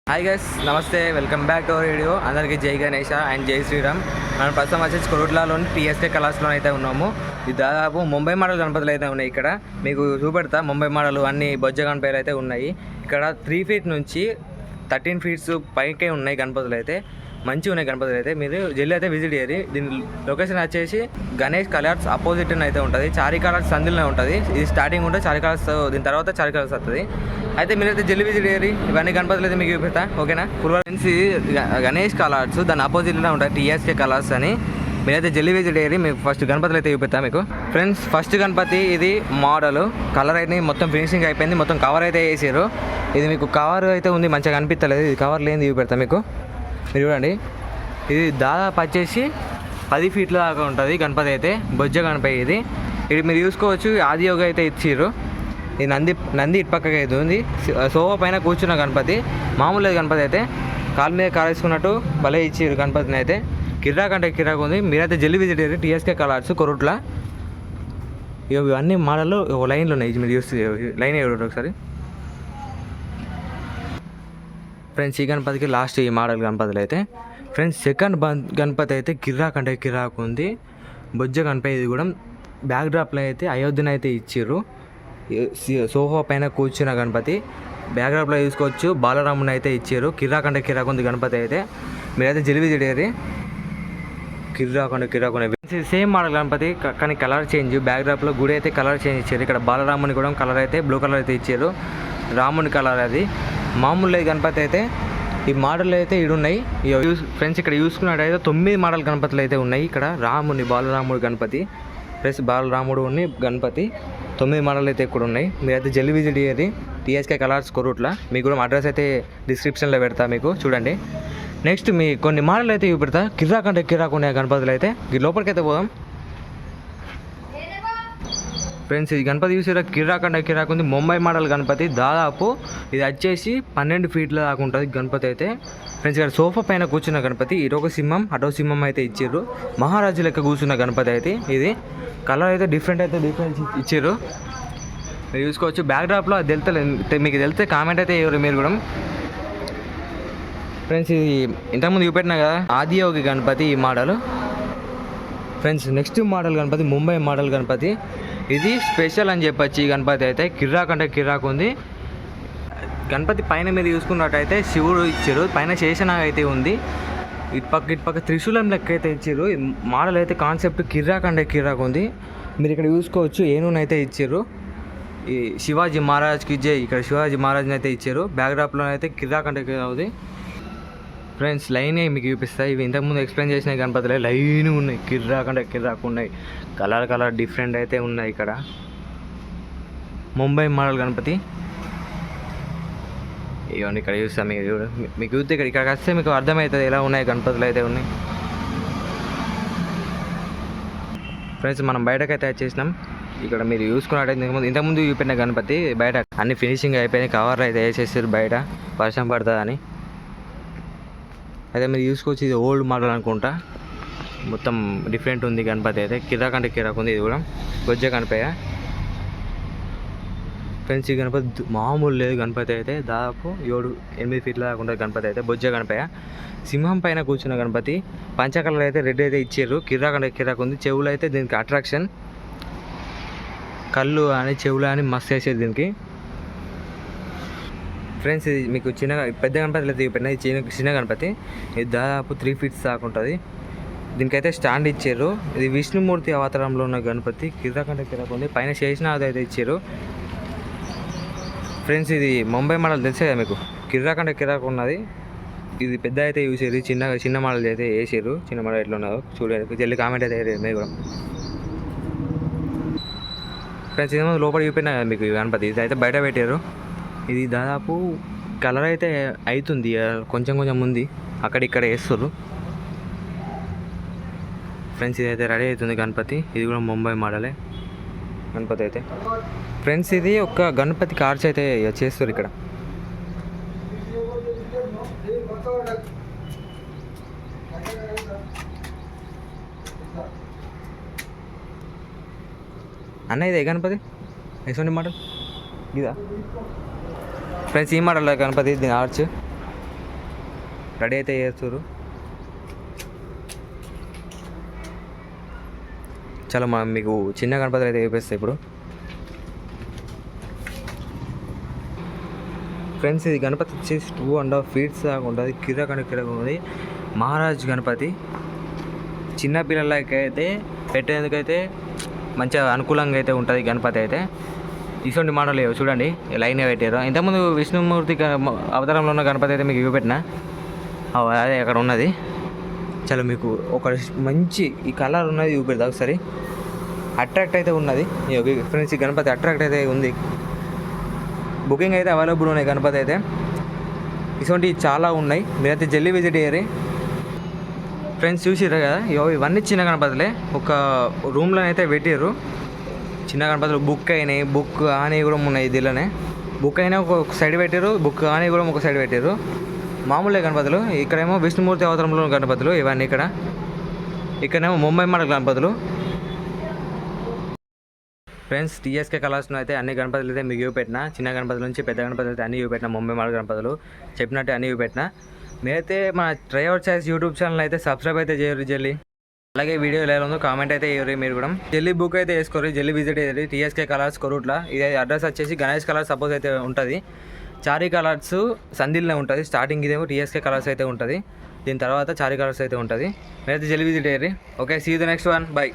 Hi guys, నమస్తే, welcome back to our video. అందరికీ జై గణేష అండ్ జై శ్రీరామ్. మనం ప్రస్తుతం వచ్చేసి కొరుట్లాలోని టీఎస్కే కళాశాలలో అయితే ఉన్నాము. ఇది దాదాపు ముంబై మోడల్ గణపతులు అయితే ఉన్నాయి. ఇక్కడ మీకు చూపెడతా. ముంబై మోడల్ అన్ని బొజ్జ గణపతులు అయితే ఉన్నాయి. ఇక్కడ 3 feet నుంచి 13 feet పైకే ఉన్నాయి గణపతులు అయితే. మంచిగా ఉన్నాయి గణపతులు అయితే. మీరు జల్లి అయితే విజిట్ చేయరు. దీని లొకేషన్ వచ్చేసి గణేష్ కలర్స్ అపోజిట్ అయితే ఉంటుంది. చారీ కలర్స్ సందులోనే ఉంటుంది. ఇది స్టార్టింగ్ ఉంటుంది చారీ కలర్స్, దీని తర్వాత చారీ కలర్స్ వస్తుంది. అయితే మీరైతే జల్లి విజిట్ చేయరు. ఇవన్నీ గణపతులు అయితే మీకు చూపిస్తా, ఓకేనా? ఫ్రెండ్స్, గణేష్ కలర్స్ దాని అపోజిట్లోనే ఉంటాయి టీఎస్కే కలర్స్ అని. మీరైతే జల్లి విజిట్ చేయరు. మీకు ఫస్ట్ గణపతులు అయితే చూపిస్తా మీకు. ఫ్రెండ్స్, ఫస్ట్ గణపతి ఇది మోడల్. కలర్ అయితే మొత్తం ఫినిషింగ్ అయిపోయింది. మొత్తం కవర్ అయితే వేసారు. ఇది మీకు కవర్ అయితే ఉంది, మంచిగా కనిపించలేదు. ఇది కవర్ లేని చూపెడతా మీకు. మీరు చూడండి, ఇది దాదాపు వచ్చేసి 10 feet దాకా ఉంటుంది గణపతి అయితే. బొజ్జ గణపతి ఇది. ఇది మీరు చూసుకోవచ్చు. ఆదియోగ అయితే ఇచ్చిర్రు. ఇది నంది ఇటు పక్కకి అయితే ఉంది. సోఫా పైన కూర్చున్న గణపతి. మామూలు గణపతి అయితే కాలు మీద కాలేసుకున్నట్టు భలే ఇచ్చిర్రు గణపతిని అయితే. కిరాక్ అంటే కిరాక్ ఉంది. మీరైతే జల్లి విజిట్ అయ్యారు. TSK colours Korutla. ఇవన్నీ మోడల్ లైన్లు ఉన్నాయి. మీరు చూస్తే లైన్ చూడండి ఒకసారి. ఫ్రెండ్స్, ఈ గణపతికి లాస్ట్ ఈ మోడల్ గణపతులు అయితే. ఫ్రెండ్స్, సెకండ్ గణపతి అయితే కిరాక్ అంటే కిరాక్ ఉంది. బొజ్జ గణపతి. ఇది కూడా బ్యాక్ డ్రాప్లో అయితే అయోధ్యను అయితే ఇచ్చిర్రు. సోఫా పైన కూర్చున్న గణపతి. బ్యాక్ డ్రాప్లో చూసుకోవచ్చు. బాలరాముని అయితే ఇచ్చారు. కిరాక్ అంటే కిరాక్ ఉంది గణపతి అయితే. మీరైతే జల్లి చేయరు. కిరాక్ అంటే కిరాక్ ఉన్నాయి. సేమ్ మోడల్ గణపతి కానీ కలర్ చేంజ్. బ్యాక్ డ్రాప్లో గుడి అయితే కలర్ చేంజ్ ఇచ్చారు. ఇక్కడ బాలరాముని కూడా కలర్ అయితే బ్లూ కలర్ అయితే ఇచ్చారు. రాముని కలర్ అది. మామూలు గణపతి అయితే ఈ మోడల్ అయితే ఉన్నాయి. ఫ్రెండ్స్, ఇక్కడ చూసుకున్నట్టయితే 9 మోడల్ గణపతులు అయితే ఉన్నాయి. ఇక్కడ బాలరాముడు గణపతి ప్లస్ బాలరాముడు గణపతి 9 మోడల్ అయితే ఇక్కడ ఉన్నాయి. మీరైతే జల్లి విజిట్ అయ్యేది టీఎస్కే కలర్స్ కొరుట్ల. మీకు కూడా అడ్రస్ అయితే డిస్క్రిప్షన్లో పెడతా మీకు, చూడండి. నెక్స్ట్ మీ కొన్ని మోడల్ అయితే చూపెడతా. కిరాక్ అంటే కిరాక్ ఉన్నాయి గణపతులు అయితే. ఈ లోపలికి అయితే పోదాం. ఫ్రెండ్స్, ఈ గణపతి చూసారా? కిరాక్ అంటే కిరాక్ ఉంది. ముంబై మోడల్ గణపతి. దాదాపు ఇది వచ్చేసి 12 feet దాకా ఉంటుంది గణపతి అయితే. ఫ్రెండ్స్, ఇక్కడ సోఫా పైన కూర్చున్న గణపతి. ఇటొక సింహం అటో సింహం అయితే ఇచ్చారు. మహారాజు లెక్క కూర్చున్న గణపతి అయితే ఇది. కలర్ అయితే డిఫరెంట్ ఇచ్చారు. మీరు చూసుకోవచ్చు. బ్యాక్ డ్రాప్లో అది మీకు తెలితే కామెంట్ అయితే ఎవరు మీరు కూడా. ఫ్రెండ్స్, ఇది ఇంతకుముందు చూపెట్టినా కదా ఆదియోగి గణపతి ఈ model. Friends, next model Ganapati Mumbai model Ganapati. ఇది స్పెషల్ అని చెప్పొచ్చు. ఈ గణపతి అయితే కిరాక్ అంటే కిరాక్ ఉంది. గణపతి పైన మీరు చూసుకున్నట్టయితే శివుడు ఇచ్చారు. పైన శేషనాగ్ అయితే ఉంది. ఇటుపక్క త్రిశూలం లెక్క అయితే ఇచ్చారు. మోడల్ అయితే కాన్సెప్ట్ కిరాక్ అంటే కిరాక్ ఉంది. మీరు ఇక్కడ చూసుకోవచ్చు. ఏనుగుని అయితే ఇచ్చారు. ఈ శివాజీ మహారాజ్కి జై. ఇక్కడ శివాజీ మహారాజ్ని అయితే ఇచ్చారు. బ్యాక్ డ్రాప్లో అయితే కిరాక్ అంటే కిరాక్ ఉంది. ఫ్రెండ్స్, లైన్ మీకు చూపిస్తాయి. ఇవి ఇంతకుముందు ఎక్స్ప్లెయిన్ చేసిన గణపతులే లైన్ ఉన్నాయి. కిరాక్ అంటే కిరాక్ ఉన్నాయి. కలర్ డిఫరెంట్ అయితే ఉన్నాయి. ఇక్కడ ముంబై మోడల్ గణపతి. ఇవన్నీ ఇక్కడ చూస్తాం. మీకు చూస్తే ఇక్కడికి వస్తే మీకు అర్థమవుతుంది ఎలా ఉన్నాయి గణపతులు అయితే ఉన్నాయి. ఫ్రెండ్స్, మనం బయటకైతే వచ్చేసినాం. ఇక్కడ మీరు చూసుకున్నట్టయితే ఇంతకుముందు చూపెట్టిన గణపతి బయట అన్ని ఫినిషింగ్ అయిపోయినాయి. కవర్ అయితే వేసేసారు బయట వర్షం పడుతుందని. అయితే మీరు చూసుకోవచ్చు. ఇది ఓల్డ్ మోడల్ అనుకుంటా. మొత్తం డిఫరెంట్ ఉంది గణపతి అయితే. కిరాక్ అంటే కిరాక్ ఉంది. ఇది కూడా బొజ్జ గణపతి. ఫ్రెండ్స్, ఈ గణపతి మామూలు లేదు. గణపతి అయితే దాదాపు 7-8 feet దాకా ఉంటుంది గణపతి అయితే. బొజ్జ గణపతి. సింహం పైన కూర్చున్న గణపతి. పంచకలర్ అయితే రెడ్ అయితే ఇచ్చారు. కిరాక్ అంటే కిరాక్ ఉంది. చెవులు అయితే దీనికి అట్రాక్షన్. కళ్ళు అని చెవులు అని మస్తు వేసేది దీనికి. ఫ్రెండ్స్, ఇది మీకు పెద్ద గణపతి అయితే చూపెట్టిన. చిన్న గణపతి. ఇది దాదాపు 3 feet దాకా ఉంటుంది. దీనికైతే స్టాండ్ ఇచ్చారు. ఇది విష్ణుమూర్తి అవతారంలో ఉన్న గణపతి. కిరాక్ అంటే కిరాక్ ఉంది. పైన శేషనాగ్ అయితే ఇచ్చారు. ఫ్రెండ్స్, ఇది ముంబై మోడల్ తెలిసే కదా మీకు. కిరాక్ అంటే కిరాక్ ఉన్నది. ఇది పెద్ద అయితే చూసారు. చిన్న మోడల్ అయితే వేసారు. చిన్న మోడల్ ఎట్లా ఉన్నదో చూడండి. జల్లి కామెంట్ అయితే మీరు కూడా. ఫ్రెండ్స్, ఇదేమో లోపల చూపెట్టినా కదా మీకు గణపతి. ఇది అయితే బయట పెట్టారు. ఇది దాదాపు కలర్ అయితే అవుతుంది. కొంచెం ఉంది. అక్కడిక్కడ వేస్తారు. ఫ్రెండ్స్, ఇది అయితే రెడీ అవుతుంది గణపతి. ఇది కూడా ముంబై మోడలే గణపతి అయితే. ఫ్రెండ్స్, ఇది ఒక గణపతి కార్స్ అయితే చేస్తారు ఇక్కడ. అన్న, ఇదే గణపతి ఎటువంటి మోడల్ ఇదా? ఫ్రెండ్స్, ఈ మోడల్ గణపతి. దీని ఆర్చ్ రెడీ అయితే చేస్తారు. చాలా మీకు చిన్న గణపతులు అయితే చూపిస్తాయి ఇప్పుడు. ఫ్రెండ్స్ ఇది గణపతి వచ్చేసి 2.5 feet దాకా ఉంటుంది. కిరక ఉంది. మహారాజ్ గణపతి చిన్నపిల్లలకి అయితే పెట్టేందుకైతే మంచిగా అనుకూలంగా అయితే ఉంటుంది గణపతి అయితే. ఇటువంటి మోడల్ లేవు చూడండి, లైన్గా పెట్టారు. ఇంతకుముందు విష్ణుమూర్తి అవతారంలో ఉన్న గణపతి అయితే మీకు చూపెట్టిన, అదే అక్కడ ఉన్నది. చాలా మీకు ఒక మంచి ఈ కలర్ ఉన్నది చూపెడతా ఒకసారి. అట్రాక్ట్ అయితే ఉన్నది ఫ్రెండ్స్, ఈ గణపతి అట్రాక్ట్ అయితే ఉంది. బుకింగ్ అయితే అవైలబుల్ ఉన్నాయి గణపతి అయితే. ఇటువంటివి చాలా ఉన్నాయి, మీరైతే జల్దీ విజిట్ అయ్యారు ఫ్రెండ్స్. చూసిర్రు కదా, ఇవన్నీ చిన్న గణపతులే. ఒక రూమ్లో అయితే పెట్టారు చిన్న గణపతులు. బుక్ అయినాయి, బుక్ అని కూడా ఉన్నాయి దీనిలోనే. బుక్ అయినా ఒక సైడ్ పెట్టారు, బుక్ అని కూడా ఒక సైడ్ పెట్టారు. మామూలే గణపతులు. ఇక్కడేమో విష్ణుమూర్తి అవతారంలో గణపతులు ఇవన్నీ. ఇక్కడేమో ముంబై మోడల్ గణపతులు. ఫ్రెండ్స్ టీఎస్కే కలర్స్లో అయితే అన్ని గణపతులు అయితే మీకు చూపెట్టిన, చిన్న గణపతుల నుంచి పెద్ద గణపతులు అయితే అన్ని చూపెట్టిన. ముంబై మోడల్ గణపతులు చెప్పినట్టు అన్ని చూపెట్టిన. మీరైతే మన డ్రైవర్ చాయిస్ యూట్యూబ్ ఛానల్ అయితే సబ్స్క్రైబ్ అయితే చేయరు జల్లి. అలాగే వీడియో ఎలా ఉందో కామెంట్ అయితే చేయరు. మీరు కూడా జల్లి బుక్ అయితే వేసుకోరు, జల్లి విజిట్ అయ్యారు టీఎస్కే కలర్స్ కొరుట్లా. ఇది అడ్రస్ వచ్చేసి గణేష్ కలర్స్ సపోజ్ అయితే ఉంటుంది. చారీ కలర్స్ సందిల్నే ఉంటుంది. స్టార్టింగ్ ఇదేమో టీఎస్కే కలర్స్ అయితే ఉంటుంది, దీని తర్వాత చారీ కలర్స్ అయితే ఉంటుంది. మీరైతే జల్లి విజిట్ అయ్యారు. Okay, see you the next one, by.